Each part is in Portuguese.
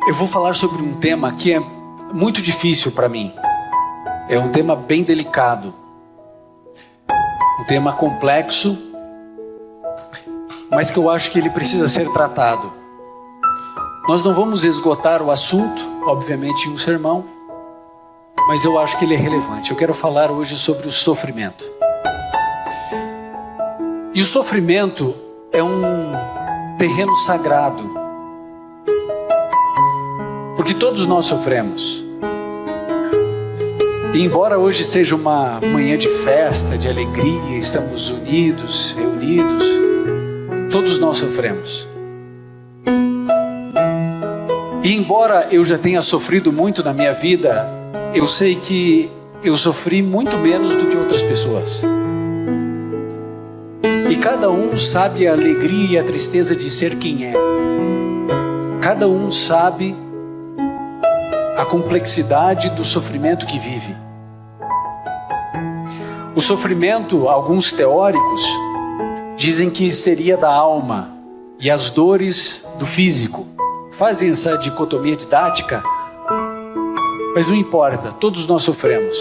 Eu vou falar sobre um tema que é muito difícil para mim. É um tema bem delicado. Um tema complexo, mas que eu acho que ele precisa ser tratado. Nós não vamos esgotar o assunto, obviamente, em um sermão, mas eu acho que ele é relevante. Eu quero falar hoje sobre o sofrimento. E o sofrimento é um terreno sagrado, porque todos nós sofremos. E embora hoje seja uma manhã de festa, de alegria, estamos unidos, reunidos, todos nós sofremos. E embora eu já tenha sofrido muito na minha vida, eu sei que eu sofri muito menos do que outras pessoas. E cada um sabe a alegria e a tristeza de ser quem é. Cada um sabe a complexidade do sofrimento que vive. O sofrimento, alguns teóricos dizem que seria da alma e as dores do físico. Fazem essa dicotomia didática, mas não importa, todos nós sofremos.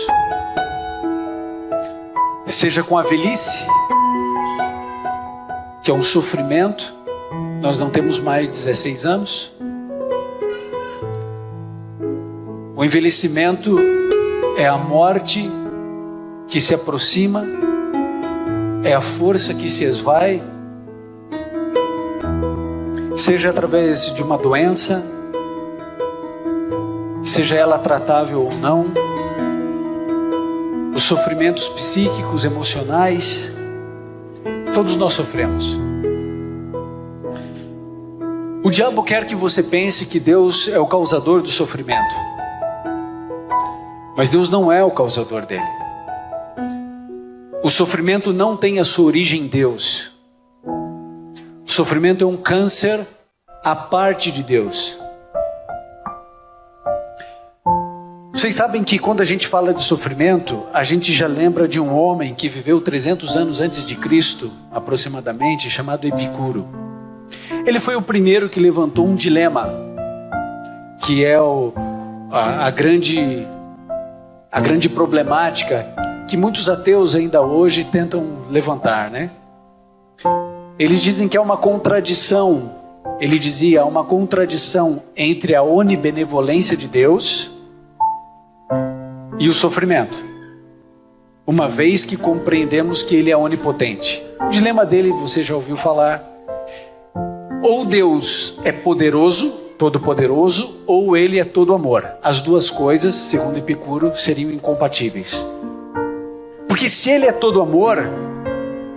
Seja com a velhice, que é um sofrimento, nós não temos mais 16 anos. O envelhecimento é a morte que se aproxima, é a força que se esvai, seja através de uma doença, seja ela tratável ou não, os sofrimentos psíquicos, emocionais, todos nós sofremos. O diabo quer que você pense que Deus é o causador do sofrimento, mas Deus não é o causador dele. O sofrimento não tem a sua origem em Deus. O sofrimento é um câncer à parte de Deus. Vocês sabem que quando a gente fala de sofrimento, a gente já lembra de um homem que viveu 300 anos antes de Cristo, aproximadamente, chamado Epicuro. Ele foi o primeiro que levantou um dilema, que é a grande problemática que muitos ateus ainda hoje tentam levantar, né? Eles dizem que é uma contradição. Ele dizia, uma contradição entre a onibenevolência de Deus e o sofrimento, uma vez que compreendemos que Ele é onipotente. O dilema dele, você já ouviu falar: ou Deus é poderoso, todo-poderoso, ou Ele é todo amor. As duas coisas, segundo Epicuro, seriam incompatíveis. Porque se Ele é todo amor,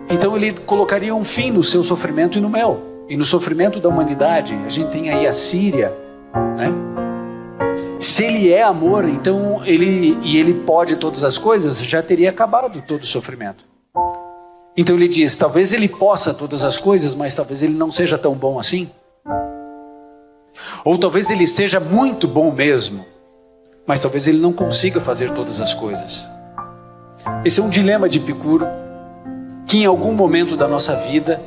então Ele colocaria um fim no seu sofrimento e no meu, e no sofrimento da humanidade. A gente tem aí a Síria, né? Se Ele é amor, então Ele pode todas as coisas, já teria acabado todo o sofrimento. Então Ele diz, talvez Ele possa todas as coisas, mas talvez Ele não seja tão bom assim. Ou talvez Ele seja muito bom mesmo, mas talvez Ele não consiga fazer todas as coisas. Esse é um dilema de Epicuro, que em algum momento da nossa vida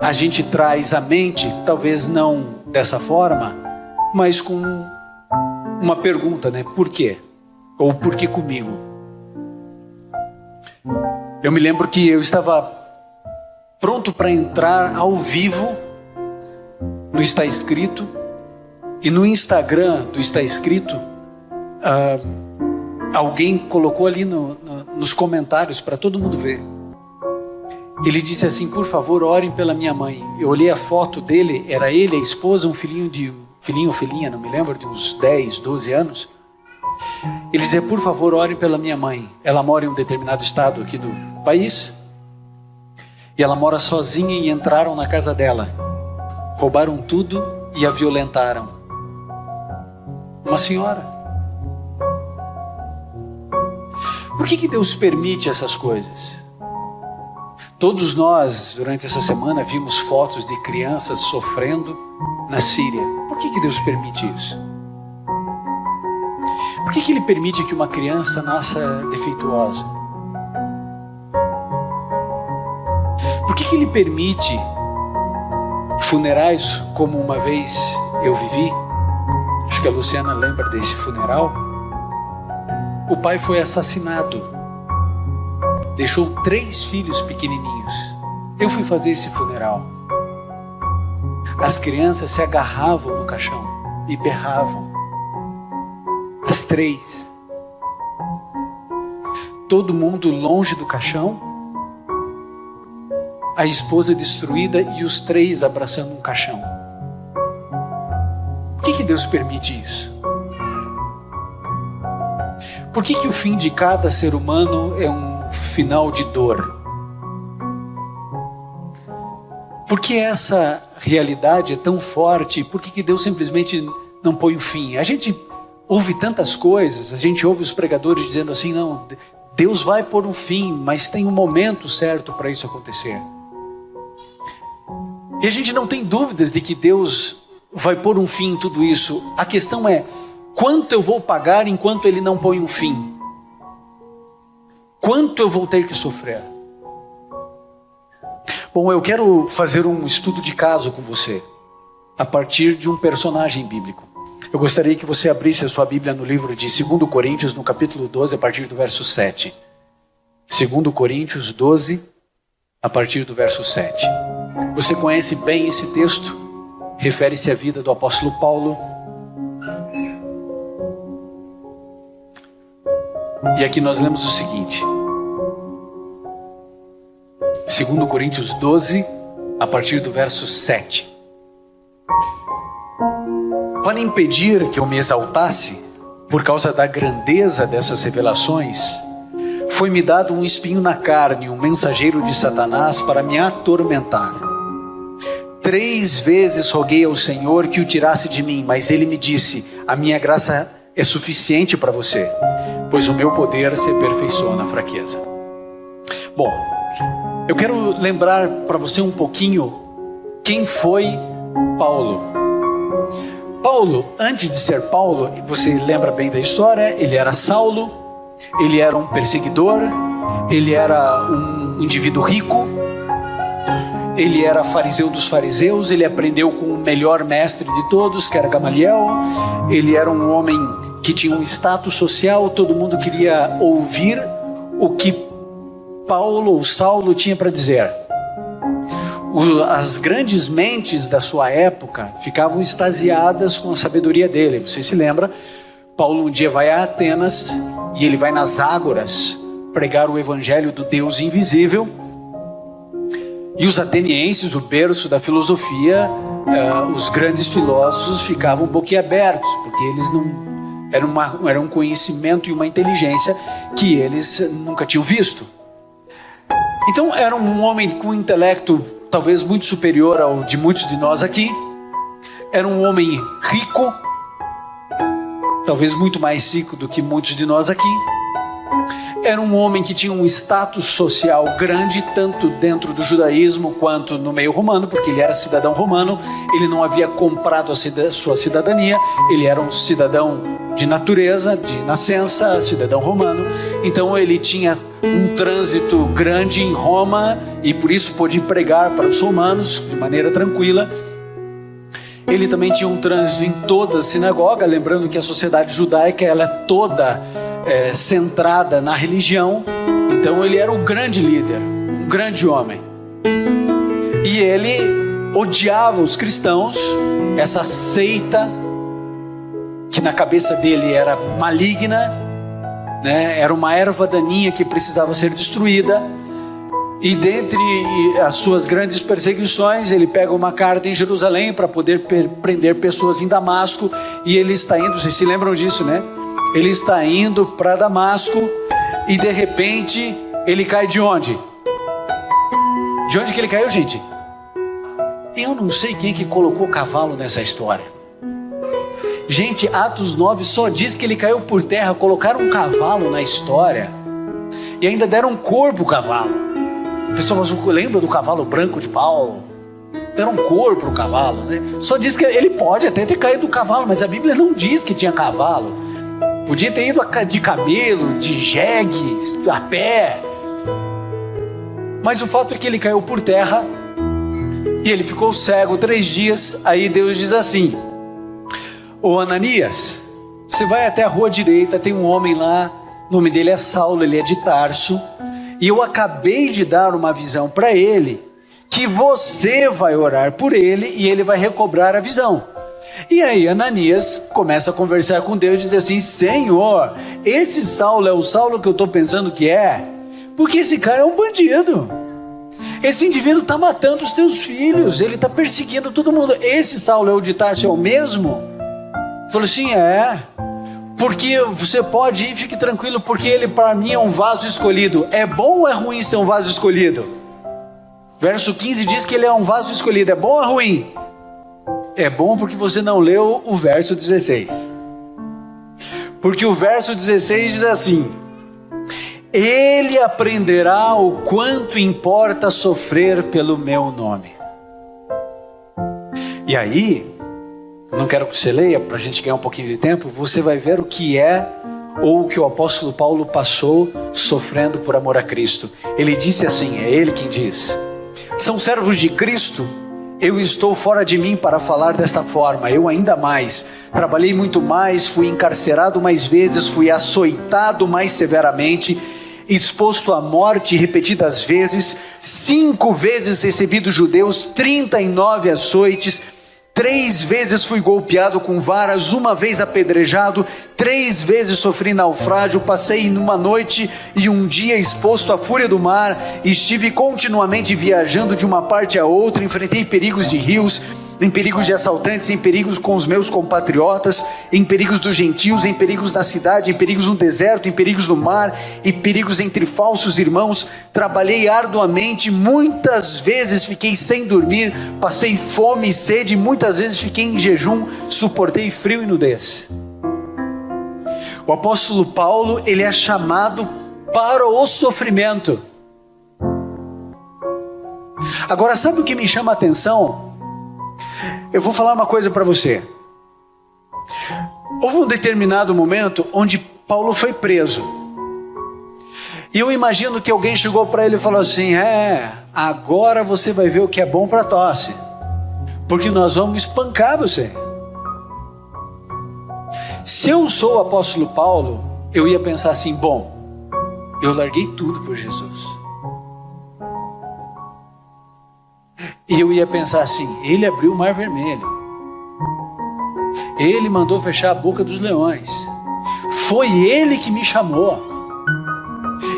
a gente traz à mente, talvez não dessa forma, mas com uma pergunta, né? Por quê? Ou por que comigo? Eu me lembro que eu estava pronto para entrar ao vivo no Está Escrito, e no Instagram do Está Escrito, alguém colocou ali nos comentários para todo mundo ver. Ele disse assim: por favor, orem pela minha mãe. Eu olhei a foto dele, era ele, a esposa, um filhinho ou filhinha, não me lembro, de uns 10, 12 anos. Ele dizia: por favor, orem pela minha mãe. Ela mora em um determinado estado aqui do país, e ela mora sozinha, e entraram na casa dela, roubaram tudo e a violentaram. Uma senhora. Por que Deus permite essas coisas? Todos nós, durante essa semana, vimos fotos de crianças sofrendo na Síria. Por que Deus permite isso? Por que Ele permite que uma criança nasça defeituosa? Por que Ele permite funerais como uma vez eu vivi, acho que a Luciana lembra desse funeral. O pai foi assassinado. Deixou 3 filhos pequenininhos. Eu fui fazer esse funeral. As crianças se agarravam no caixão e berravam. As 3. Todo mundo longe do caixão. A esposa destruída e os 3 abraçando um caixão. Por que Deus permite isso? Por que o fim de cada ser humano é um final de dor? Por que essa realidade é tão forte? Por que Deus simplesmente não põe o fim? A gente ouve tantas coisas, a gente ouve os pregadores dizendo assim, não, Deus vai pôr um fim, mas tem um momento certo para isso acontecer. E a gente não tem dúvidas de que Deus vai pôr um fim em tudo isso. A questão é, quanto eu vou pagar enquanto Ele não põe um fim? Quanto eu vou ter que sofrer? Bom, eu quero fazer um estudo de caso com você, a partir de um personagem bíblico. Eu gostaria que você abrisse a sua Bíblia no livro de 2 Coríntios, no capítulo 12, a partir do verso 7. 2 Coríntios 12, a partir do verso 7. Você conhece bem esse texto? Refere-se à vida do apóstolo Paulo. E aqui nós lemos o seguinte. 2 Coríntios 12, a partir do verso 7. Para impedir que eu me exaltasse, por causa da grandeza dessas revelações, foi-me dado um espinho na carne, um mensageiro de Satanás para me atormentar. 3 vezes roguei ao Senhor que o tirasse de mim, mas Ele me disse, a minha graça é suficiente para você, pois o meu poder se aperfeiçoa na fraqueza. Bom, eu quero lembrar para você um pouquinho quem foi Paulo. Paulo, antes de ser Paulo, você lembra bem da história, ele era Saulo, ele era um perseguidor, ele era um indivíduo rico, ele era fariseu dos fariseus, ele aprendeu com o melhor mestre de todos, que era Gamaliel, ele era um homem que tinha um status social, todo mundo queria ouvir o que Paulo ou Saulo tinha para dizer. As grandes mentes da sua época ficavam extasiadas com a sabedoria dele. Você se lembra? Paulo um dia vai a Atenas e ele vai nas ágoras pregar o evangelho do Deus invisível. E os atenienses, o berço da filosofia, os grandes filósofos ficavam boquiabertos, porque eles não era um conhecimento e uma inteligência que eles nunca tinham visto. Então era um homem com um intelecto talvez muito superior ao de muitos de nós aqui. Era um homem rico, talvez muito mais rico do que muitos de nós aqui. Era um homem que tinha um status social grande, tanto dentro do judaísmo quanto no meio romano, porque ele era cidadão romano, ele não havia comprado a sua cidadania, ele era um cidadão de natureza, de nascença, cidadão romano. Então ele tinha um trânsito grande em Roma e por isso pôde pregar para os romanos de maneira tranquila. Ele também tinha um trânsito em toda a sinagoga, lembrando que a sociedade judaica ela é toda centrada na religião. Então ele era um grande líder, um grande homem. E ele odiava os cristãos, essa seita que na cabeça dele era maligna, né? Era uma erva daninha que precisava ser destruída. E dentre as suas grandes perseguições, ele pega uma carta em Jerusalém para poder prender pessoas em Damasco. E ele está indo, vocês se lembram disso, né? Ele está indo para Damasco e de repente ele cai de onde? De onde que ele caiu, gente? Eu não sei quem que colocou cavalo nessa história. Gente, Atos 9 só diz que ele caiu por terra. Colocaram um cavalo na história e ainda deram um corpo ao cavalo. Pessoas lembram do cavalo branco de Paulo? Era um corpo o cavalo, né? Só diz que ele pode até ter caído do cavalo, mas a Bíblia não diz que tinha cavalo. Podia ter ido de camelo, de jegue, a pé. Mas o fato é que ele caiu por terra e ele ficou cego 3 dias. Aí Deus diz assim: ô Ananias, você vai até a rua direita, tem um homem lá, o nome dele é Saulo, ele é de Tarso, e eu acabei de dar uma visão para ele, que você vai orar por ele e ele vai recobrar a visão. E aí Ananias começa a conversar com Deus e diz assim: Senhor, esse Saulo é o Saulo que eu estou pensando que é? Porque esse cara é um bandido. Esse indivíduo está matando os teus filhos, ele está perseguindo todo mundo. Esse Saulo é o de Tarso, é o mesmo? Falou assim: é. Porque você pode ir, fique tranquilo, porque ele para mim é um vaso escolhido. É bom ou é ruim ser um vaso escolhido? Verso 15 diz que ele é um vaso escolhido. É bom ou é ruim? É bom porque você não leu o verso 16. Porque o verso 16 diz assim: ele aprenderá o quanto importa sofrer pelo meu nome. E aí, não quero que você leia, para a gente ganhar um pouquinho de tempo, você vai ver o que é, ou o que o apóstolo Paulo passou sofrendo por amor a Cristo. Ele disse assim, é ele quem diz: são servos de Cristo, eu estou fora de mim para falar desta forma, eu ainda mais, trabalhei muito mais, fui encarcerado mais vezes, fui açoitado mais severamente, exposto à morte repetidas vezes, 5 vezes recebi dos judeus 39 açoites, 3 vezes fui golpeado com varas, 1 vez apedrejado, 3 vezes sofri naufrágio, passei numa noite e um dia exposto à fúria do mar, estive continuamente viajando de uma parte a outra, enfrentei perigos de rios, em perigos de assaltantes, em perigos com os meus compatriotas, em perigos dos gentios, em perigos na cidade, em perigos no deserto, em perigos no mar, em perigos entre falsos irmãos, trabalhei arduamente, muitas vezes fiquei sem dormir, passei fome e sede, muitas vezes fiquei em jejum, suportei frio e nudez. O apóstolo Paulo, ele é chamado para o sofrimento. Agora, sabe o que me chama a atenção? Eu vou falar uma coisa para você. Houve um determinado momento onde Paulo foi preso. E eu imagino que alguém chegou para ele e falou assim: agora você vai ver o que é bom para tosse, porque nós vamos espancar você. Se eu sou o apóstolo Paulo, eu ia pensar assim: bom, eu larguei tudo por Jesus. E eu ia pensar assim: ele abriu o mar vermelho, ele mandou fechar a boca dos leões, foi ele que me chamou,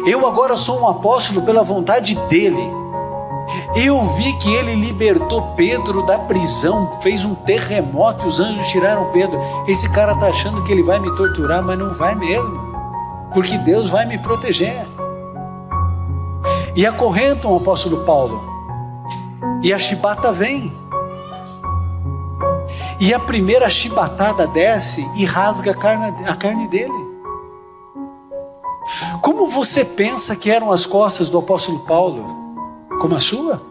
eu agora sou um apóstolo pela vontade dele. Eu vi que ele libertou Pedro da prisão, fez um terremoto e os anjos tiraram Pedro. Esse cara está achando que ele vai me torturar, mas não vai mesmo, porque Deus vai me proteger. E acorrentam o apóstolo Paulo, e a chibata vem, e a primeira chibatada desce e rasga a carne dele. Como você pensa que eram as costas do apóstolo Paulo? Como a sua?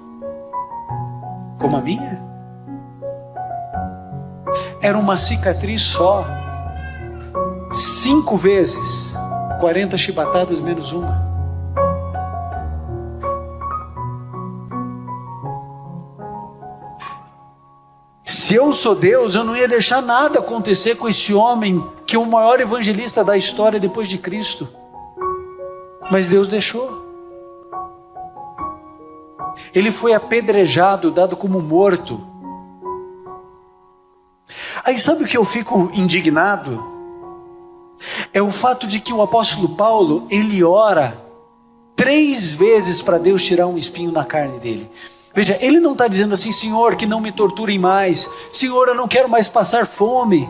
Como a minha? Era uma cicatriz só, 5 vezes, 40 chibatadas menos uma. Se eu sou Deus, eu não ia deixar nada acontecer com esse homem, que é o maior evangelista da história depois de Cristo. Mas Deus deixou. Ele foi apedrejado, dado como morto. Aí sabe o que eu fico indignado? É o fato de que o apóstolo Paulo, ele ora 3 vezes para Deus tirar um espinho na carne dele. Veja, ele não está dizendo assim: Senhor, que não me torturem mais, Senhor, eu não quero mais passar fome.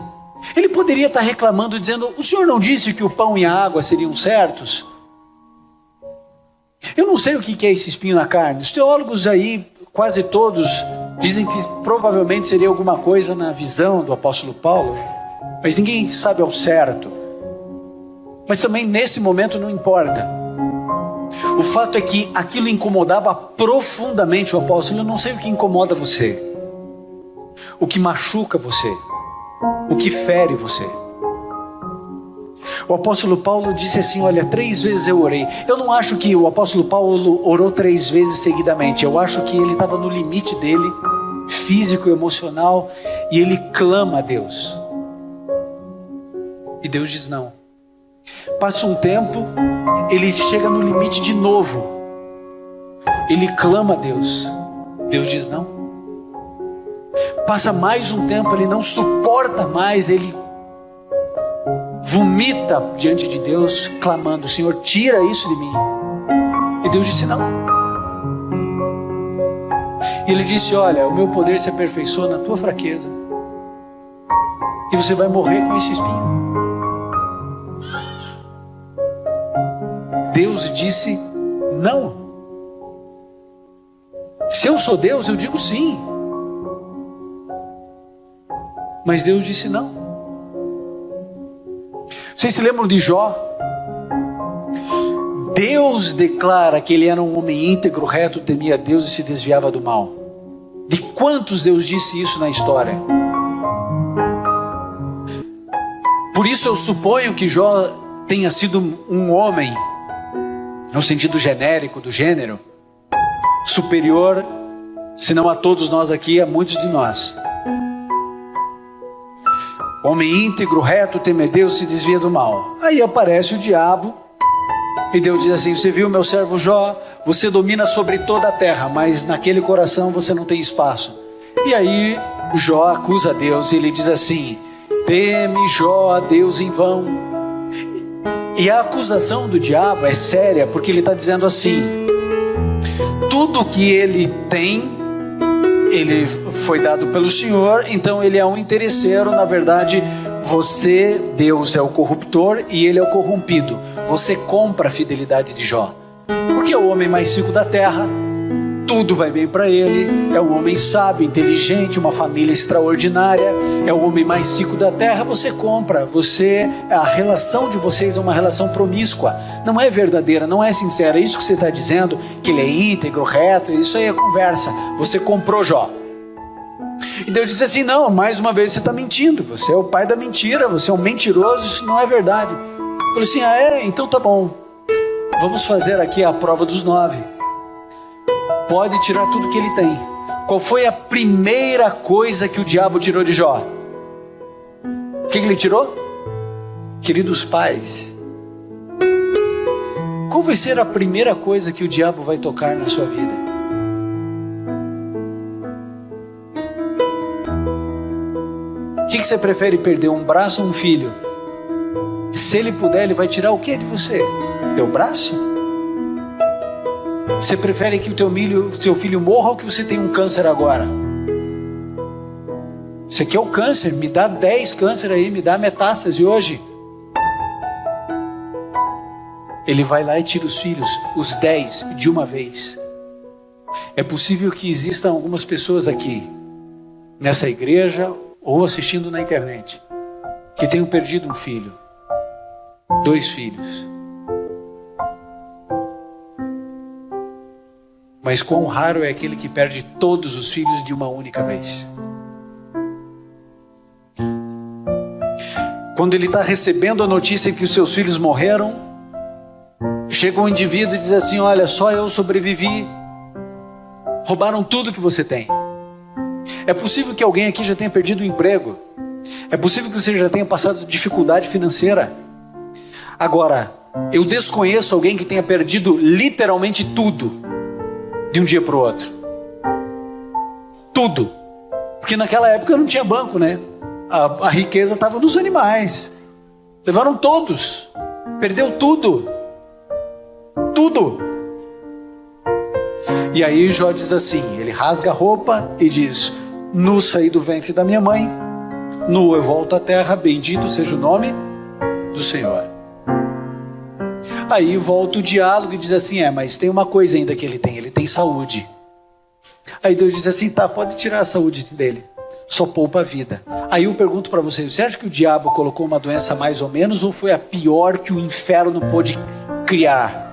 Ele poderia estar reclamando, dizendo: o Senhor não disse que o pão e a água seriam certos? Eu não sei o que é esse espinho na carne. Os teólogos aí, quase todos, dizem que provavelmente seria alguma coisa na visão do apóstolo Paulo, mas ninguém sabe ao certo. Mas também nesse momento não importa. O fato é que aquilo incomodava profundamente o apóstolo. Eu não sei o que incomoda você, o que machuca você, o que fere você. O apóstolo Paulo disse assim: olha, 3 vezes eu orei. Eu não acho que o apóstolo Paulo orou 3 vezes seguidamente. Eu acho que ele estava no limite dele, físico e emocional, e ele clama a Deus. E Deus diz não. Passa um tempo, ele chega no limite de novo. Ele clama a Deus. Deus diz não. Passa mais um tempo, ele não suporta mais, ele vomita diante de Deus, clamando: Senhor, tira isso de mim. E Deus disse não. E ele disse: olha, o meu poder se aperfeiçoa na tua fraqueza. E você vai morrer com esse espinho. Deus disse não. Se eu sou Deus, eu digo sim. Mas Deus disse não. Vocês se lembram de Jó? Deus declara que ele era um homem íntegro, reto, temia a Deus e se desviava do mal. De quantos Deus disse isso na história? Por isso eu suponho que Jó tenha sido um homem, no sentido genérico do gênero, superior, se não a todos nós aqui, a muitos de nós. Homem íntegro, reto, teme a Deus, se desvia do mal. Aí aparece o diabo e Deus diz assim: você viu meu servo Jó? Você domina sobre toda a terra, mas naquele coração você não tem espaço. E aí Jó acusa a Deus e ele diz assim: teme Jó a Deus em vão. E a acusação do diabo é séria, porque ele está dizendo assim: tudo que ele tem, ele foi dado pelo Senhor, então ele é um interesseiro. Na verdade, você, Deus, é o corruptor e ele é o corrompido. Você compra a fidelidade de Jó, porque é o homem mais rico da terra, tudo vai bem para ele, é um homem sábio, inteligente, uma família extraordinária, é o homem mais rico da terra. Você compra, a relação de vocês é uma relação promíscua, não é verdadeira, não é sincera. Isso que você está dizendo, que ele é íntegro, reto, isso aí é conversa. Você comprou Jó. E Deus disse assim: não, mais uma vez você está mentindo, você é o pai da mentira, você é um mentiroso, isso não é verdade. Eu falei assim: ah é? Então tá bom, vamos fazer aqui a prova dos 9. Pode tirar tudo que ele tem. Qual foi a primeira coisa que o diabo tirou de Jó? O que ele tirou? Queridos pais, qual vai ser a primeira coisa que o diabo vai tocar na sua vida? O que você prefere perder, um braço ou um filho? Se ele puder, ele vai tirar o que de você? Teu braço? Você prefere que o teu filho morra ou que você tenha um câncer agora? Você quer o câncer? Me dá 10 câncer aí, me dá metástase hoje. Ele vai lá e tira os filhos, os 10 de uma vez. É possível que existam algumas pessoas aqui, nessa igreja ou assistindo na internet, que tenham perdido um filho, 2 filhos. Mas quão raro é aquele que perde todos os filhos de uma única vez. Quando ele está recebendo a notícia que os seus filhos morreram, chega um indivíduo e diz assim: olha, só eu sobrevivi. Roubaram tudo que você tem. É possível que alguém aqui já tenha perdido o emprego. É possível que você já tenha passado dificuldade financeira. Agora, eu desconheço alguém que tenha perdido literalmente tudo de um dia para o outro. Tudo. Porque naquela época não tinha banco, né? A riqueza estava nos animais. Levaram todos. Perdeu tudo. Tudo. E aí Jó diz assim, ele rasga a roupa e diz: nu saí do ventre da minha mãe, nu eu volto à terra, bendito seja o nome do Senhor. Aí volta o diálogo e diz assim: mas tem uma coisa ainda que ele tem saúde. Aí Deus diz assim: tá, pode tirar a saúde dele, só poupa a vida. Aí eu pergunto para vocês: você acha que o diabo colocou uma doença mais ou menos, ou foi a pior que o inferno pôde criar?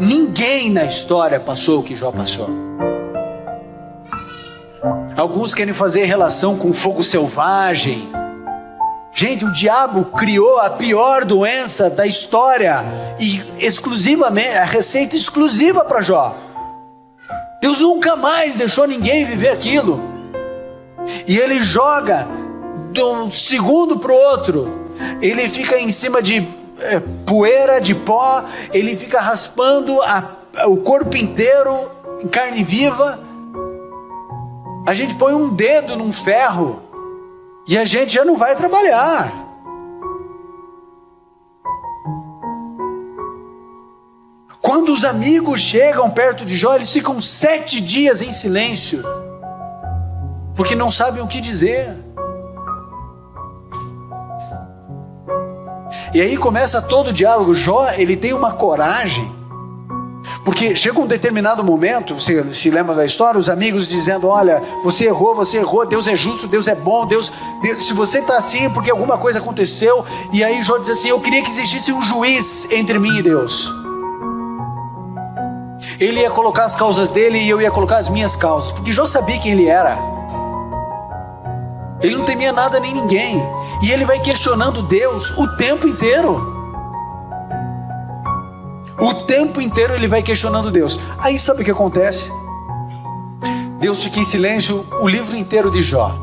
Ninguém na história passou o que Jó passou. Alguns querem fazer relação com fogo selvagem. Gente, o diabo criou a pior doença da história, e exclusivamente, a receita exclusiva para Jó. Deus nunca mais deixou ninguém viver aquilo. E ele joga de um segundo para o outro, ele fica em cima de poeira, de pó, ele fica raspando o corpo inteiro em carne viva. A gente põe um dedo num ferro e a gente já não vai trabalhar. Quando os amigos chegam perto de Jó, eles ficam 7 dias em silêncio, porque não sabem o que dizer. E aí começa todo o diálogo. Jó, ele tem uma coragem, porque chega um determinado momento, você se lembra da história, os amigos dizendo: olha, você errou, Deus é justo, Deus é bom, Deus, se você está assim é porque alguma coisa aconteceu. E aí Jó diz assim: eu queria que existisse um juiz entre mim e Deus. Ele ia colocar as causas dele e eu ia colocar as minhas causas, porque Jó sabia quem ele era. Ele não temia nada nem ninguém, e ele vai questionando Deus o tempo inteiro. O tempo inteiro ele vai questionando Deus. Aí sabe o que acontece? Deus fica em silêncio o livro inteiro de Jó.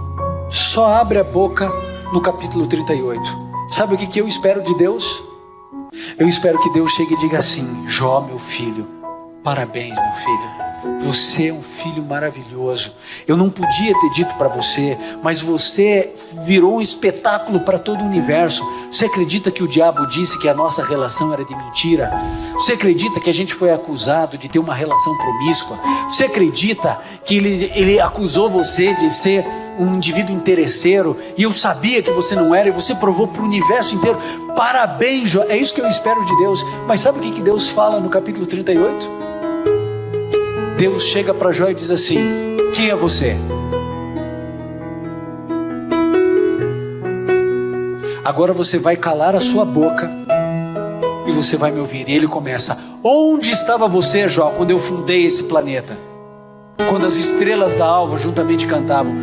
Só abre a boca no capítulo 38. Sabe o que eu espero de Deus? Eu espero que Deus chegue e diga assim: Jó, meu filho, parabéns, meu filho. Você é um filho maravilhoso. Eu não podia ter dito para você, mas você virou um espetáculo para todo o universo. Você acredita que o diabo disse que a nossa relação era de mentira? Você acredita que a gente foi acusado de ter uma relação promíscua? Você acredita que ele acusou você de ser um indivíduo interesseiro, e eu sabia que você não era, e você provou para o universo inteiro? Parabéns, Jó. É isso que eu espero de Deus. Mas sabe o que Deus fala no capítulo 38? Deus chega para Jó e diz assim: quem é você? Agora você vai calar a sua boca e você vai me ouvir. E ele começa: onde estava você, Jó, quando eu fundei esse planeta? Quando as estrelas da alva juntamente cantavam?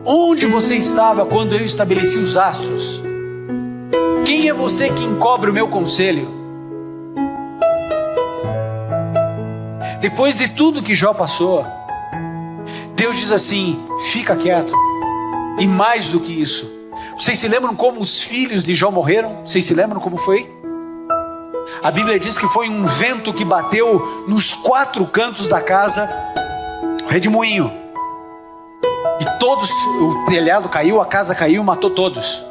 Onde você estava quando eu estabeleci os astros? Quem é você que encobre o meu conselho? Depois de tudo que Jó passou, Deus diz assim: fica quieto. E mais do que isso, vocês se lembram como os filhos de Jó morreram? Vocês se lembram como foi? A Bíblia diz que foi um vento que bateu nos 4 cantos da casa, redemoinho, e todos, o telhado caiu, a casa caiu, matou todos.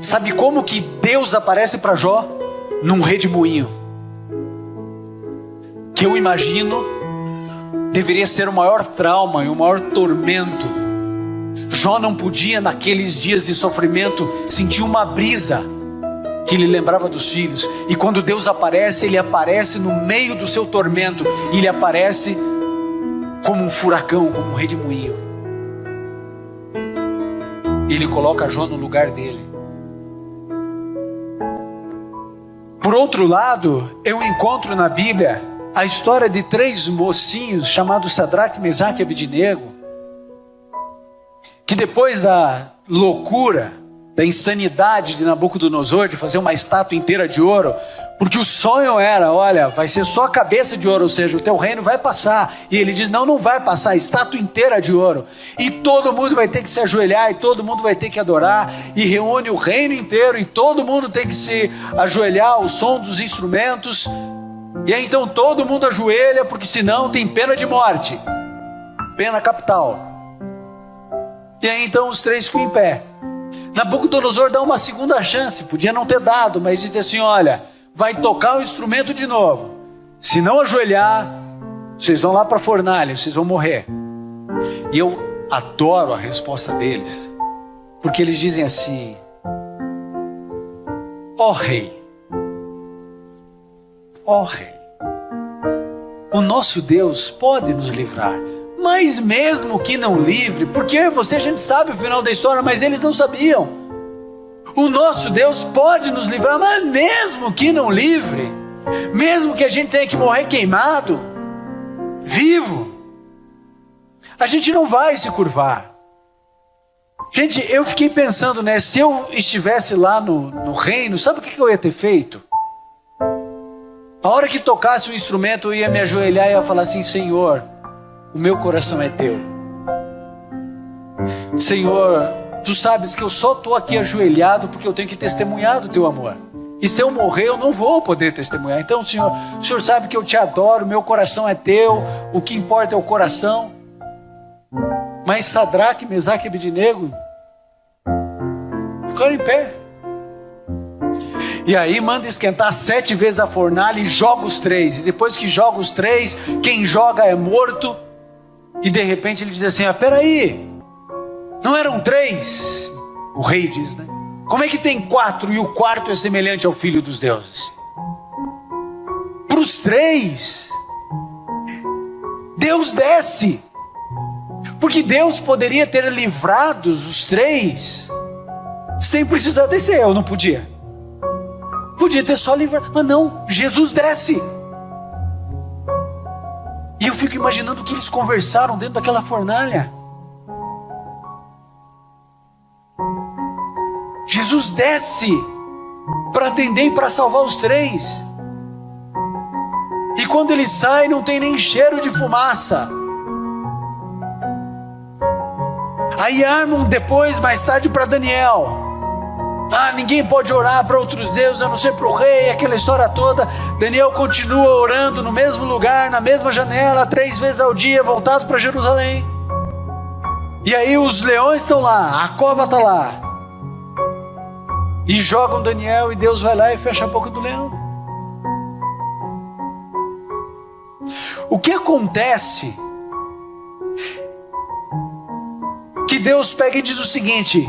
Sabe como que Deus aparece para Jó? Num redemoinho, que eu imagino deveria ser o maior trauma e o maior tormento. Jó não podia, naqueles dias de sofrimento, sentir uma brisa que lhe lembrava dos filhos. E quando Deus aparece, ele aparece no meio do seu tormento, e ele aparece como um furacão, como um redemoinho. Ele coloca Jó no lugar dele. Por outro lado, eu encontro na Bíblia a história de 3 mocinhos chamados Sadraque, Mesaque e Abednego, que depois da loucura, da insanidade de Nabucodonosor de fazer uma estátua inteira de ouro, porque o sonho era: olha, vai ser só a cabeça de ouro, ou seja, o teu reino vai passar. E ele diz: não, não vai passar, a estátua inteira de ouro, e todo mundo vai ter que se ajoelhar, e todo mundo vai ter que adorar, e reúne o reino inteiro, e todo mundo tem que se ajoelhar ao som dos instrumentos. E aí então todo mundo ajoelha, porque senão tem pena de morte, pena capital. E aí então os 3 ficam em pé. Nabucodonosor dá uma segunda chance, podia não ter dado, mas diz assim: olha, vai tocar o instrumento de novo, se não ajoelhar, vocês vão lá para a fornalha, vocês vão morrer. E eu adoro a resposta deles, porque eles dizem assim: ó rei, ó rei, o nosso Deus pode nos livrar, mas mesmo que não livre, porque a gente sabe o final da história, mas eles não sabiam. O nosso Deus pode nos livrar, mas mesmo que não livre, mesmo que a gente tenha que morrer queimado, vivo, a gente não vai se curvar. Gente, eu fiquei pensando, né? Se eu estivesse lá no reino, sabe o que eu ia ter feito? A hora que tocasse o instrumento, eu ia me ajoelhar e ia falar assim: Senhor, o meu coração é teu. Senhor, Tu sabes que eu só estou aqui ajoelhado porque eu tenho que testemunhar do teu amor. E se eu morrer, eu não vou poder testemunhar. Então, o Senhor sabe que eu te adoro, meu coração é teu, o que importa é o coração. Mas Sadraque, Mesaque e Abednego ficaram em pé. E aí manda esquentar 7 vezes a fornalha e joga os 3. E depois que joga os 3, quem joga é morto. E de repente ele diz assim: peraí, não eram 3? O rei diz, né? Como é que tem 4 e o quarto é semelhante ao filho dos deuses? Para os 3, Deus desce. Porque Deus poderia ter livrado os 3 sem precisar descer. Eu não podia. Podia ter só livrado. Mas não, Jesus desce. E eu fico imaginando o que eles conversaram dentro daquela fornalha. Jesus desce para atender e para salvar os 3. E quando ele sai, não tem nem cheiro de fumaça. Aí armam depois, mais tarde, para Daniel. Ninguém pode orar para outros deuses, a não ser para o rei, aquela história toda. Daniel continua orando no mesmo lugar, na mesma janela, 3 vezes ao dia, voltado para Jerusalém. E aí os leões estão lá, a cova está lá. E jogam Daniel, e Deus vai lá e fecha a boca do leão. O que acontece? Que Deus pega e diz o seguinte: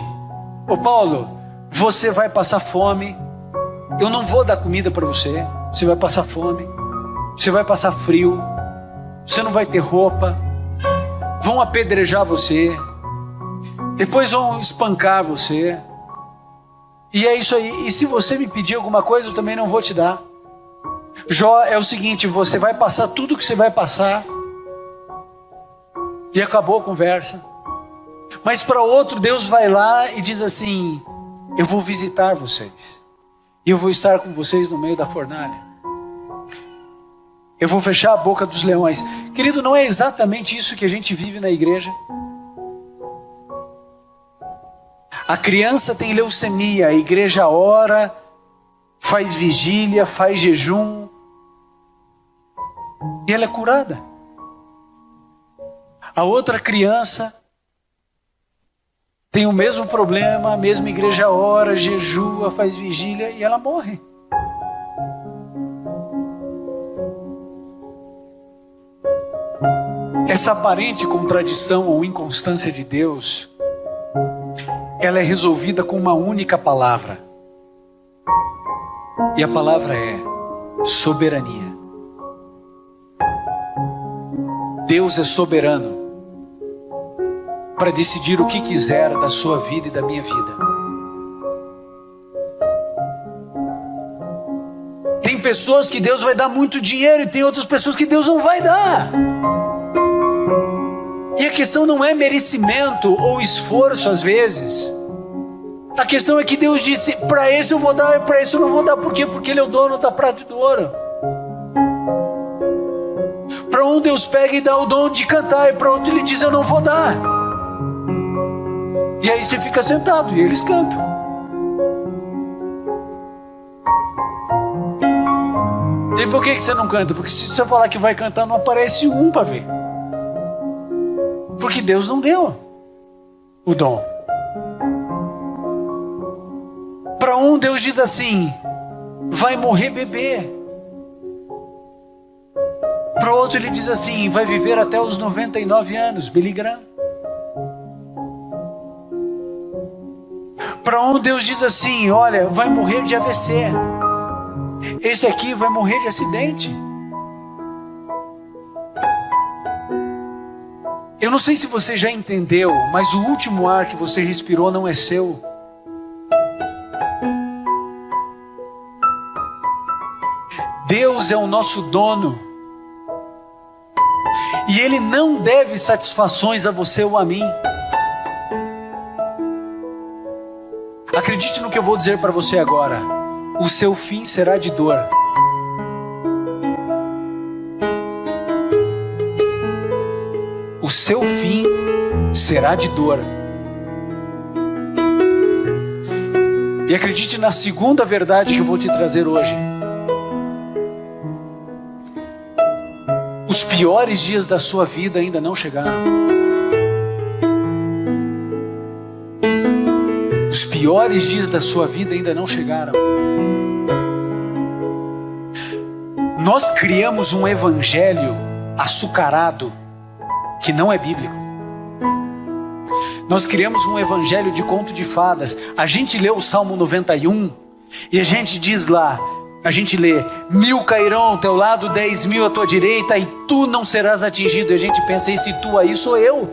ô Paulo, você vai passar fome, eu não vou dar comida para você, você vai passar fome, você vai passar frio, você não vai ter roupa, vão apedrejar você, depois vão espancar você, e é isso aí. E se você me pedir alguma coisa, eu também não vou te dar. Jó, é o seguinte: você vai passar tudo que você vai passar, e acabou a conversa. Mas para outro, Deus vai lá e diz assim: eu vou visitar vocês, e eu vou estar com vocês no meio da fornalha, eu vou fechar a boca dos leões. Querido, não é exatamente isso que a gente vive na igreja? A criança tem leucemia, a igreja ora, faz vigília, faz jejum, e ela é curada. A outra criança tem o mesmo problema, a mesma igreja ora, jejua, faz vigília, e ela morre. Essa aparente contradição ou inconstância de Deus, ela é resolvida com uma única palavra. E a palavra é soberania. Deus é soberano para decidir o que quiser da sua vida e da minha vida. Tem pessoas que Deus vai dar muito dinheiro, e tem outras pessoas que Deus não vai dar. E a questão não é merecimento ou esforço às vezes. A questão é que Deus disse: para esse eu vou dar, para esse eu não vou dar. Por quê? Porque Ele é o dono da prata e do ouro. Para um Deus pega e dá o dom de cantar, e para outro Ele diz: eu não vou dar. E aí você fica sentado e eles cantam. E por que você não canta? Porque se você falar que vai cantar, não aparece um para ver. Porque Deus não deu o dom. Para um Deus diz assim: vai morrer bebê. Para o outro Ele diz assim: vai viver até os 99 anos, Billy Graham. Para um Deus diz assim: olha, vai morrer de AVC. Esse aqui vai morrer de acidente. Eu não sei se você já entendeu, mas o último ar que você respirou não é seu. Deus é o nosso dono. E Ele não deve satisfações a você ou a mim. Acredite no que eu vou dizer para você agora. O seu fim será de dor. O seu fim será de dor. E acredite na segunda verdade que eu vou te trazer hoje. Os piores dias da sua vida ainda não chegaram. Os piores dias da sua vida ainda não chegaram. Nós criamos um evangelho açucarado que não é bíblico. Nós criamos um evangelho de conto de fadas. A gente lê o Salmo 91 e a gente diz lá, a gente lê: 1.000 cairão ao teu lado, 10.000 à tua direita, e tu não serás atingido. E a gente pensa, esse tu aí sou eu.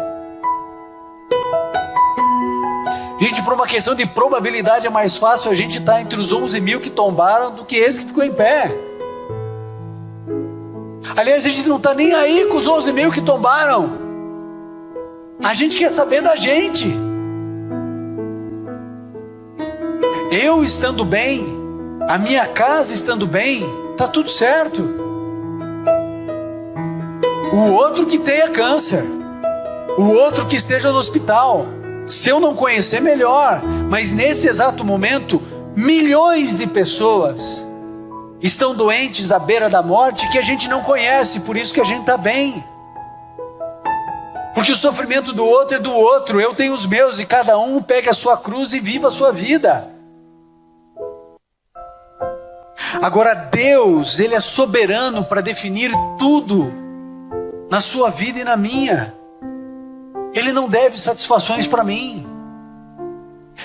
Gente, por uma questão de probabilidade é mais fácil a gente estar entre os 11.000 que tombaram do que esse que ficou em pé. Aliás, a gente não está nem aí com os 11.000 que tombaram. A gente quer saber da gente. Eu estando bem, a minha casa estando bem, está tudo certo. O outro que tenha câncer, o outro que esteja no hospital, se eu não conhecer, melhor. Mas nesse exato momento, milhões de pessoas estão doentes à beira da morte que a gente não conhece, por isso que a gente está bem. Porque o sofrimento do outro é do outro, eu tenho os meus, e cada um pega a sua cruz e viva a sua vida. Agora Deus, Ele é soberano para definir tudo na sua vida e na minha. Ele não deve satisfações para mim.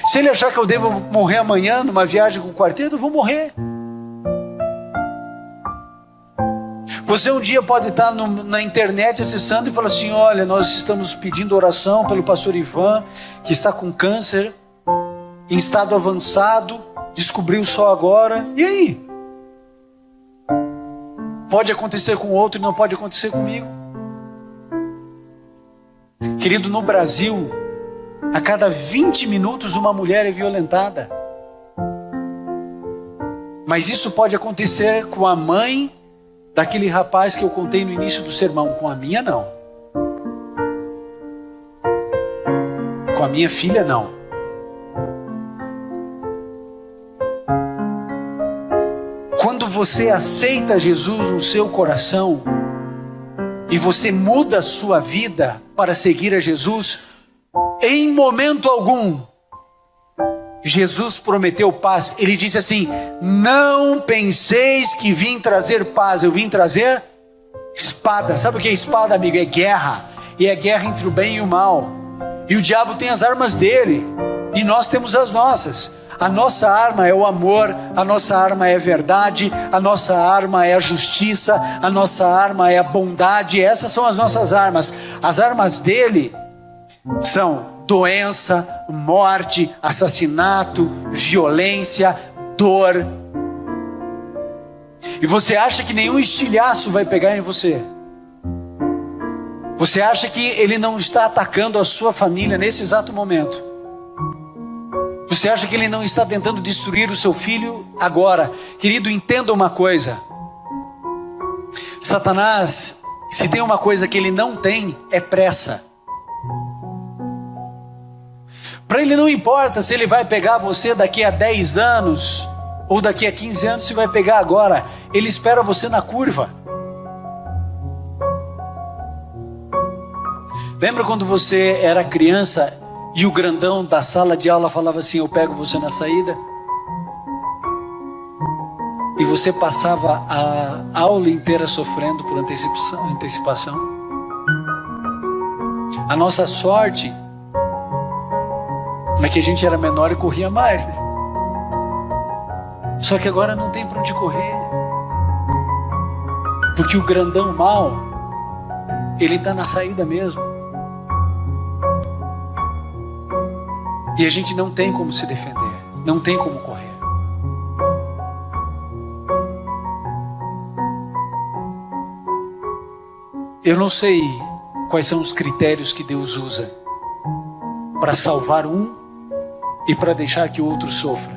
Se Ele achar que eu devo morrer amanhã numa viagem com o quarteto, eu vou morrer. Você um dia pode estar na internet acessando e falar assim: olha, nós estamos pedindo oração pelo pastor Ivan, que está com câncer, em estado avançado, descobriu só agora. E aí? Pode acontecer com outro e não pode acontecer comigo. Querido, no Brasil, a cada 20 minutos uma mulher é violentada. Mas isso pode acontecer com a mãe daquele rapaz que eu contei no início do sermão. Com a minha, não. Com a minha filha, não. Quando você aceita Jesus no seu coração e você muda a sua vida para seguir a Jesus, em momento algum Jesus prometeu paz. Ele disse assim: não penseis que vim trazer paz, eu vim trazer espada. Sabe o que é espada, amigo? É guerra. E é guerra entre o bem e o mal. E o diabo tem as armas dele, e nós temos as nossas. A nossa arma é o amor, a nossa arma é a verdade, a nossa arma é a justiça, a nossa arma é a bondade. Essas são as nossas armas. As armas dele são doença, morte, assassinato, violência, dor. E você acha que nenhum estilhaço vai pegar em você? Você acha que ele não está atacando a sua família nesse exato momento? Você acha que ele não está tentando destruir o seu filho agora? Querido, entenda uma coisa. Satanás, se tem uma coisa que ele não tem, é pressa. Para ele não importa se ele vai pegar você daqui a 10 anos ou daqui a 15 anos, se vai pegar agora. Ele espera você na curva. Lembra quando você era criança e o grandão da sala de aula falava assim: eu pego você na saída? E você passava a aula inteira sofrendo por antecipação. A nossa sorte é que a gente era menor e corria mais, né? Só que agora não tem para onde correr, porque o grandão mal, ele está na saída mesmo. E a gente não tem como se defender, não tem como correr. Eu não sei quais são os critérios que Deus usa para salvar um e para deixar que o outro sofra.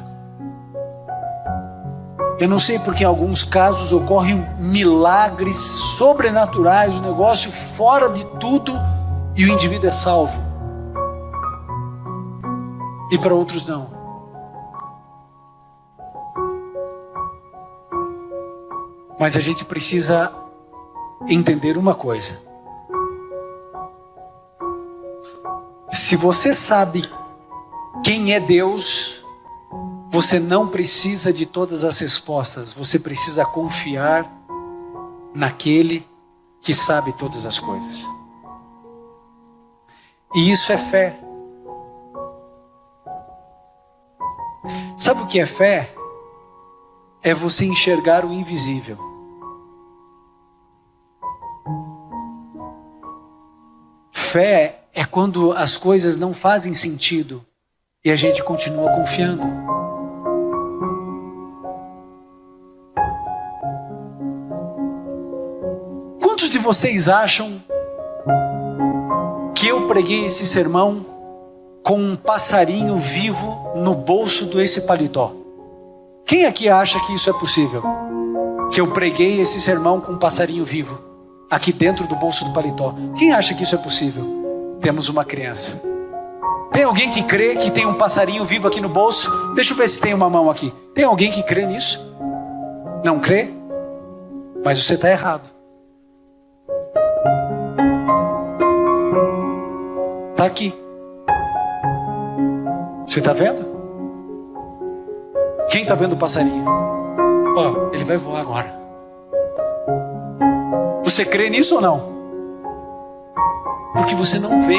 Eu não sei porque em alguns casos ocorrem milagres sobrenaturais, um negócio fora de tudo, e o indivíduo é salvo. E para outros não. Mas a gente precisa entender uma coisa. Se você sabe quem é Deus, você não precisa de todas as respostas. Você precisa confiar naquele que sabe todas as coisas. E isso é fé. Sabe o que é fé? É você enxergar o invisível. Fé é quando as coisas não fazem sentido e a gente continua confiando. Quantos de vocês acham que eu preguei esse sermão com um passarinho vivo no bolso desse paletó? Quem aqui acha que isso é possível? Que eu preguei esse sermão com um passarinho vivo aqui dentro do bolso do paletó? Quem acha que isso é possível? Temos uma criança. Tem alguém que crê que tem um passarinho vivo aqui no bolso? Deixa eu ver se tem uma mão aqui. Tem alguém que crê nisso? Não crê? Mas você está errado. Está aqui. Você está vendo? Quem está vendo o passarinho? Ó, ele vai voar agora. Você crê nisso ou não? Porque você não vê.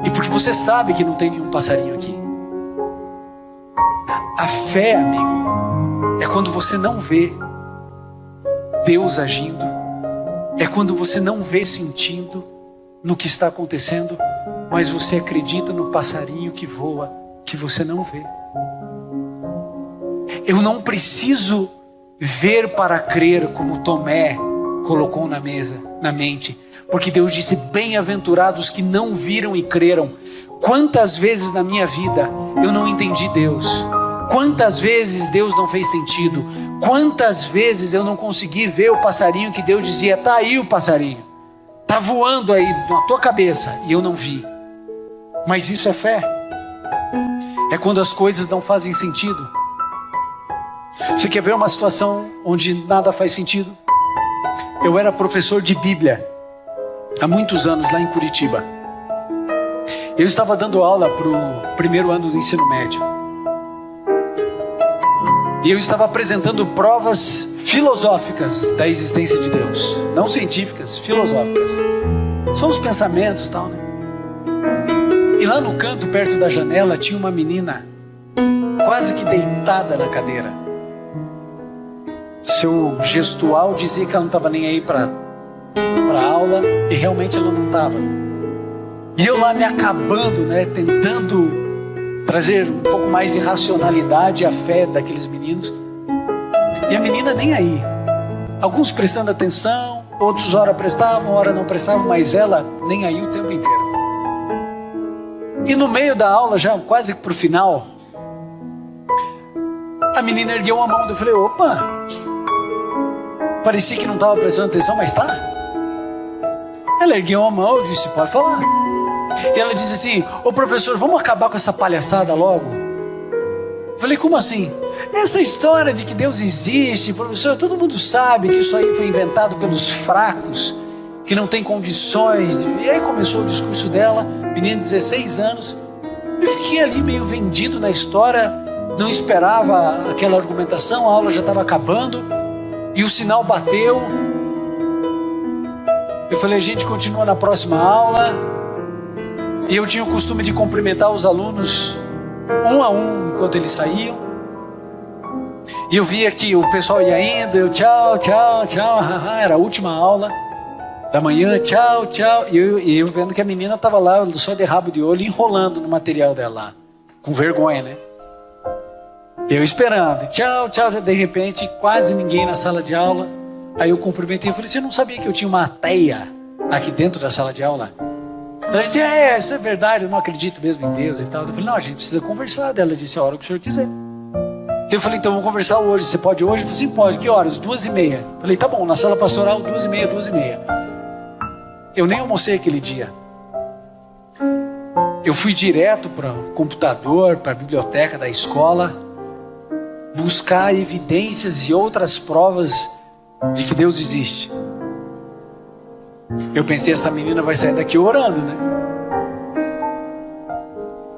E porque você sabe que não tem nenhum passarinho aqui. A fé, amigo, é quando você não vê Deus agindo. É quando você não vê sentindo no que está acontecendo, mas você acredita no passarinho que voa, que você não vê. Eu não preciso ver para crer, como Tomé colocou na mente, porque Deus disse: bem-aventurados que não viram e creram. Quantas vezes na minha vida eu não entendi Deus? Quantas vezes Deus não fez sentido? Quantas vezes eu não consegui ver o passarinho que Deus dizia: tá aí o passarinho, tá voando aí na tua cabeça, e eu não vi. Mas isso é fé. É quando as coisas não fazem sentido. Você quer ver uma situação onde nada faz sentido? Eu era professor de Bíblia há muitos anos lá em Curitiba. Eu estava dando aula para o primeiro ano do ensino médio. E eu estava apresentando provas filosóficas da existência de Deus. Não científicas, filosóficas. São os pensamentos e tal, né? E lá no canto, perto da janela, tinha uma menina quase que deitada na cadeira. Seu gestual dizia que ela não estava nem aí para a aula, e realmente ela não estava. E eu lá me acabando, né, tentando trazer um pouco mais de racionalidade à fé daqueles meninos. E a menina nem aí. Alguns prestando atenção, outros ora prestavam, ora não prestavam, mas ela nem aí o tempo inteiro. E no meio da aula, já quase para o final, a menina ergueu uma mão. Eu falei: opa, parecia que não estava prestando atenção, mas tá. Ela ergueu uma mão, eu disse: pode falar. E ela disse assim: ô professor, vamos acabar com essa palhaçada logo? Eu falei: como assim? Essa história de que Deus existe, professor, todo mundo sabe que isso aí foi inventado pelos fracos, que não tem condições de... E aí começou o discurso dela, menina de 16 anos. Eu fiquei ali meio vendido na história, não esperava aquela argumentação, a aula já estava acabando, e o sinal bateu. Eu falei: a gente continua na próxima aula. E eu tinha o costume de cumprimentar os alunos um a um enquanto eles saíam. E eu via que o pessoal ia indo, eu tchau, tchau, tchau, era a última aula da manhã, tchau, tchau. E eu vendo que a menina estava lá, só de rabo de olho, enrolando no material dela lá, com vergonha, né? Eu esperando, tchau, tchau. De repente, quase ninguém na sala de aula. Aí eu cumprimentei e falei: você não sabia que eu tinha uma teia aqui dentro da sala de aula? Ela disse: isso é verdade, eu não acredito mesmo em Deus e tal. Eu falei: não, a gente precisa conversar. Ela disse: a hora que o senhor quiser. Eu falei: então vamos conversar hoje, você pode hoje? Eu falei: sim, pode. Que horas? 2:30. Eu falei: tá bom, na sala pastoral, 2:30, 2:30. Eu nem almocei aquele dia. Eu fui direto para o computador, para a biblioteca da escola. buscar evidências e outras provas de que Deus existe. Eu pensei, essa menina vai sair daqui orando, né?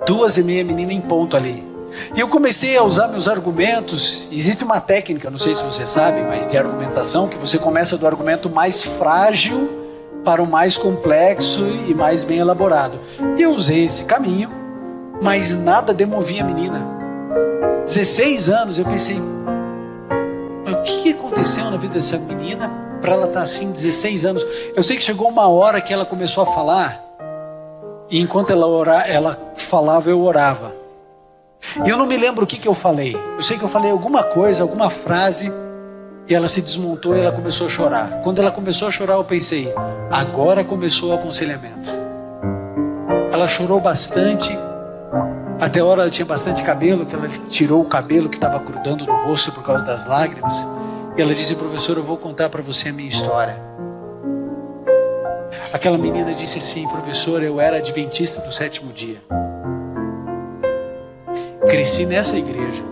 2h30, menina em ponto ali. E eu comecei a usar meus argumentos. Existe uma técnica, não sei se você sabe, mas de argumentação, que você começa do argumento mais frágil para o mais complexo e mais bem elaborado. E eu usei esse caminho, mas nada demovia a menina. 16 anos, eu pensei, o que aconteceu na vida dessa menina para ela estar assim, 16 anos? Eu sei que chegou uma hora que ela começou a falar, e enquanto ela falava, eu orava. E eu não me lembro o que eu falei. Eu sei que eu falei alguma coisa, alguma frase, e ela se desmontou e ela começou a chorar. Quando ela começou a chorar, eu pensei, agora começou o aconselhamento. Ela chorou bastante. Até a hora ela tinha bastante cabelo, que ela tirou o cabelo que estava grudando no rosto por causa das lágrimas. E ela disse, professor, eu vou contar para você a minha história. Aquela menina disse assim, professor, eu era adventista do 7º dia. Cresci nessa igreja.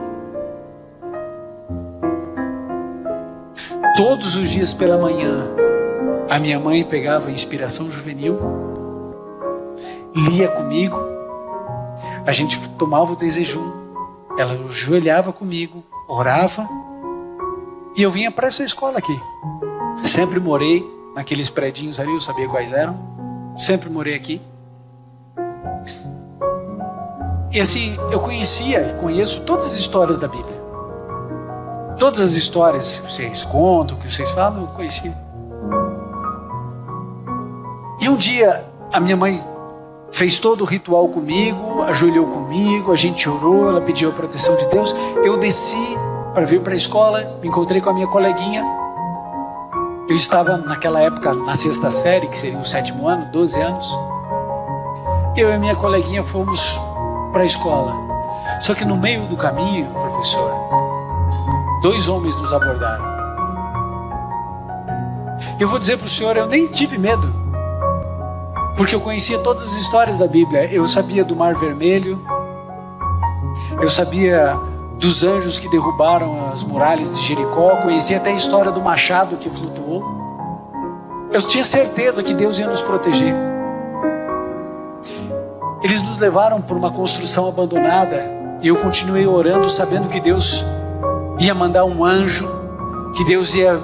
Todos os dias pela manhã, a minha mãe pegava a Inspiração Juvenil, lia comigo, a gente tomava o desejum, ela ajoelhava comigo, orava, e eu vinha para essa escola aqui. Sempre morei naqueles predinhos ali, eu sabia quais eram, sempre morei aqui. E assim, eu conhecia e conheço todas as histórias da Bíblia. Todas as histórias que vocês contam, que vocês falam, eu conhecia. E um dia, a minha mãe fez todo o ritual comigo, ajoelhou comigo, a gente orou, ela pediu a proteção de Deus. Eu desci para vir para a escola, me encontrei com a minha coleguinha. Eu estava naquela época na 6ª série, que seria o 7º ano, 12 anos. Eu e a minha coleguinha fomos para a escola. Só que no meio do caminho, professor, 2 homens nos abordaram. Eu vou dizer para o senhor, eu nem tive medo, porque eu conhecia todas as histórias da Bíblia. Eu sabia do Mar Vermelho, eu sabia dos anjos que derrubaram as muralhas de Jericó, conhecia até a história do machado que flutuou. Eu tinha certeza que Deus ia nos proteger. Eles nos levaram por uma construção abandonada e eu continuei orando, sabendo que Deus ia mandar um anjo, que Deus ia,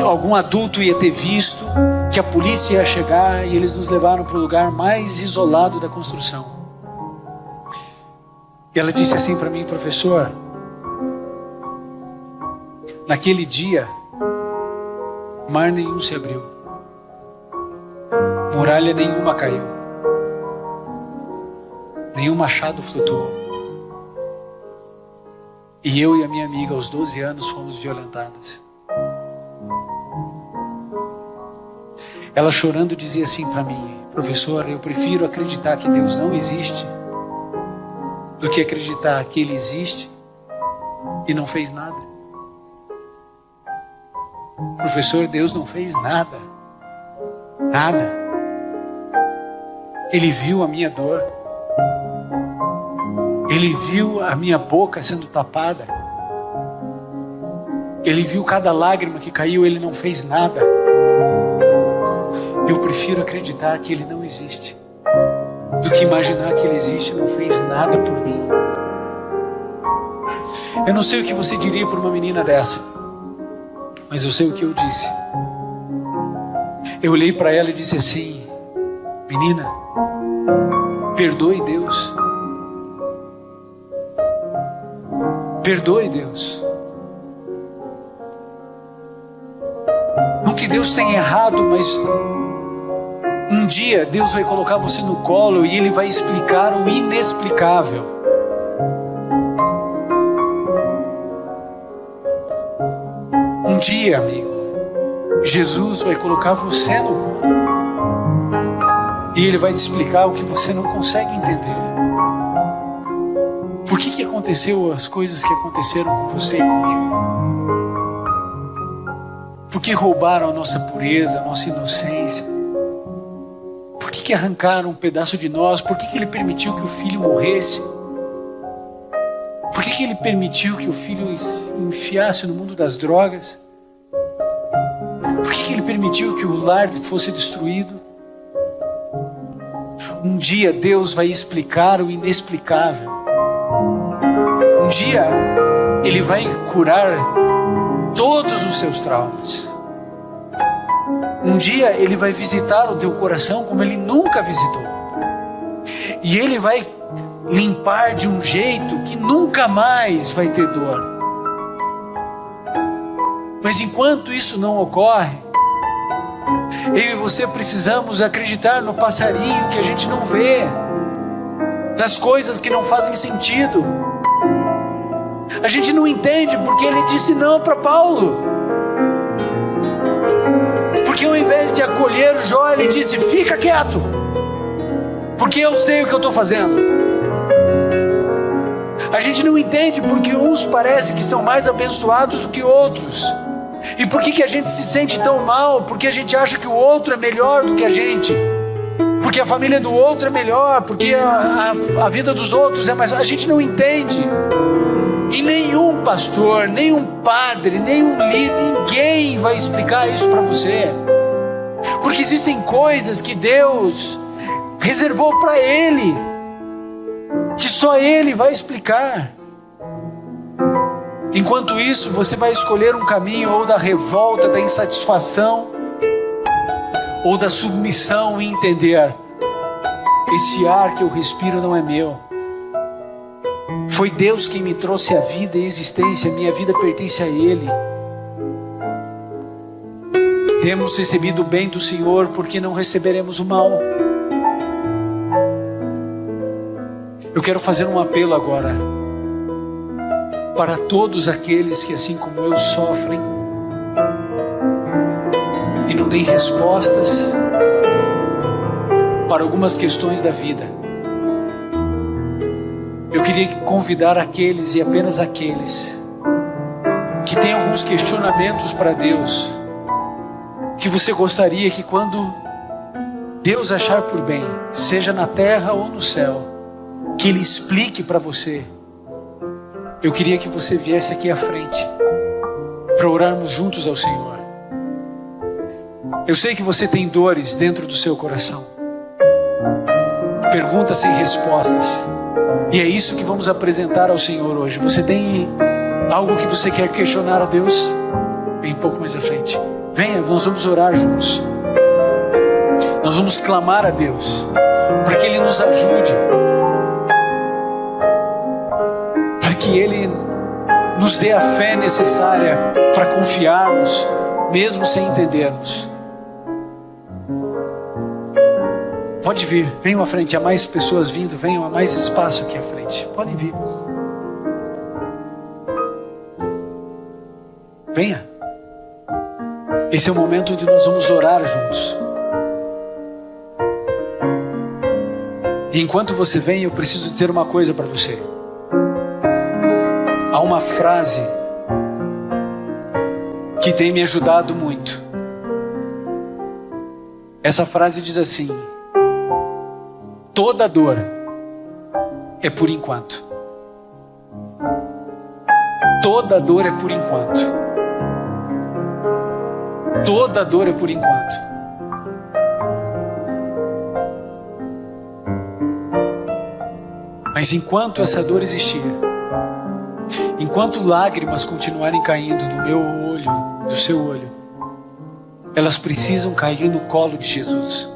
algum adulto ia ter visto, que a polícia ia chegar, e eles nos levaram para o lugar mais isolado da construção. E ela disse assim para mim, professor, naquele dia, mar nenhum se abriu, muralha nenhuma caiu, nenhum machado flutuou. E eu e a minha amiga, aos 12 anos, fomos violentadas. Ela chorando dizia assim para mim, professor, eu prefiro acreditar que Deus não existe do que acreditar que Ele existe e não fez nada. Professor, Deus não fez nada. Nada. Ele viu a minha dor. Ele viu a minha boca sendo tapada. Ele viu cada lágrima que caiu, Ele não fez nada. Eu prefiro acreditar que Ele não existe do que imaginar que Ele existe e não fez nada por mim. Eu não sei o que você diria para uma menina dessa, mas eu sei o que eu disse. Eu olhei para ela e disse assim, menina, perdoe Deus. Perdoe Deus. Não que Deus tenha errado, mas um dia Deus vai colocar você no colo e Ele vai explicar o inexplicável. Um dia, amigo, Jesus vai colocar você no colo e Ele vai te explicar o que você não consegue entender. Por que aconteceu as coisas que aconteceram com você e comigo? Por que roubaram a nossa pureza, a nossa inocência? Por que arrancaram um pedaço de nós? Por que Ele permitiu que o filho morresse? Por Por que ele permitiu que o filho se enfiasse no mundo das drogas? Por que ele permitiu que o lar fosse destruído? Um dia Deus vai explicar o inexplicável. Um dia Ele vai curar todos os seus traumas. Um dia Ele vai visitar o teu coração como Ele nunca visitou. E Ele vai limpar de um jeito que nunca mais vai ter dor. Mas enquanto isso não ocorre, eu e você precisamos acreditar no passarinho que a gente não vê, nas coisas que não fazem sentido. A gente não entende porque ele disse não para Paulo. Porque ao invés de acolher o Jó, ele disse: fica quieto, porque eu sei o que eu estou fazendo. A gente não entende porque uns parecem que são mais abençoados do que outros. E por que a gente se sente tão mal? Porque a gente acha que o outro é melhor do que a gente. Porque a família do outro é melhor. Porque a vida dos outros é mais... A gente não entende. E nenhum pastor, nenhum padre, nenhum líder, ninguém vai explicar isso para você. Porque existem coisas que Deus reservou para Ele, que só Ele vai explicar. Enquanto isso, você vai escolher um caminho ou da revolta, da insatisfação, ou da submissão e entender: esse ar que eu respiro não é meu. Foi Deus quem me trouxe a vida e a existência, minha vida pertence a Ele. Temos recebido o bem do Senhor, porque não receberemos o mal. Eu quero fazer um apelo agora para todos aqueles que, assim como eu, sofrem e não têm respostas para algumas questões da vida. Eu queria convidar aqueles e apenas aqueles que têm alguns questionamentos para Deus, que você gostaria que quando Deus achar por bem, seja na terra ou no céu, que Ele explique para você. Eu queria que você viesse aqui à frente para orarmos juntos ao Senhor. Eu sei que você tem dores dentro do seu coração, perguntas sem respostas, e é isso que vamos apresentar ao Senhor hoje. Você tem algo que você quer questionar a Deus? Vem um pouco mais à frente. Venha, nós vamos orar juntos. Nós vamos clamar a Deus para que Ele nos ajude, que Ele nos dê a fé necessária para confiarmos, mesmo sem entendermos. Pode vir, venham à frente. Há mais pessoas vindo, venham, há mais espaço aqui à frente. Podem vir. Venha. Esse é o momento onde nós vamos orar juntos. E enquanto você vem, eu preciso dizer uma coisa para você. Há uma frase que tem me ajudado muito. Essa frase diz assim: toda dor é por enquanto. Toda dor é por enquanto. Toda dor é por enquanto. Mas enquanto essa dor existir, enquanto lágrimas continuarem caindo do meu olho, do seu olho, elas precisam cair no colo de Jesus.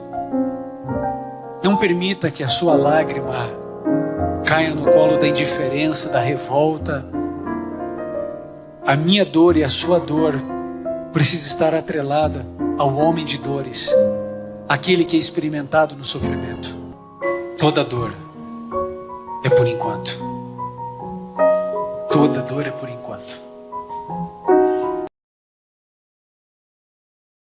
Não permita que a sua lágrima caia no colo da indiferença, da revolta. A minha dor e a sua dor precisa estar atrelada ao homem de dores, aquele que é experimentado no sofrimento. Toda dor é por enquanto. Toda dor é por enquanto.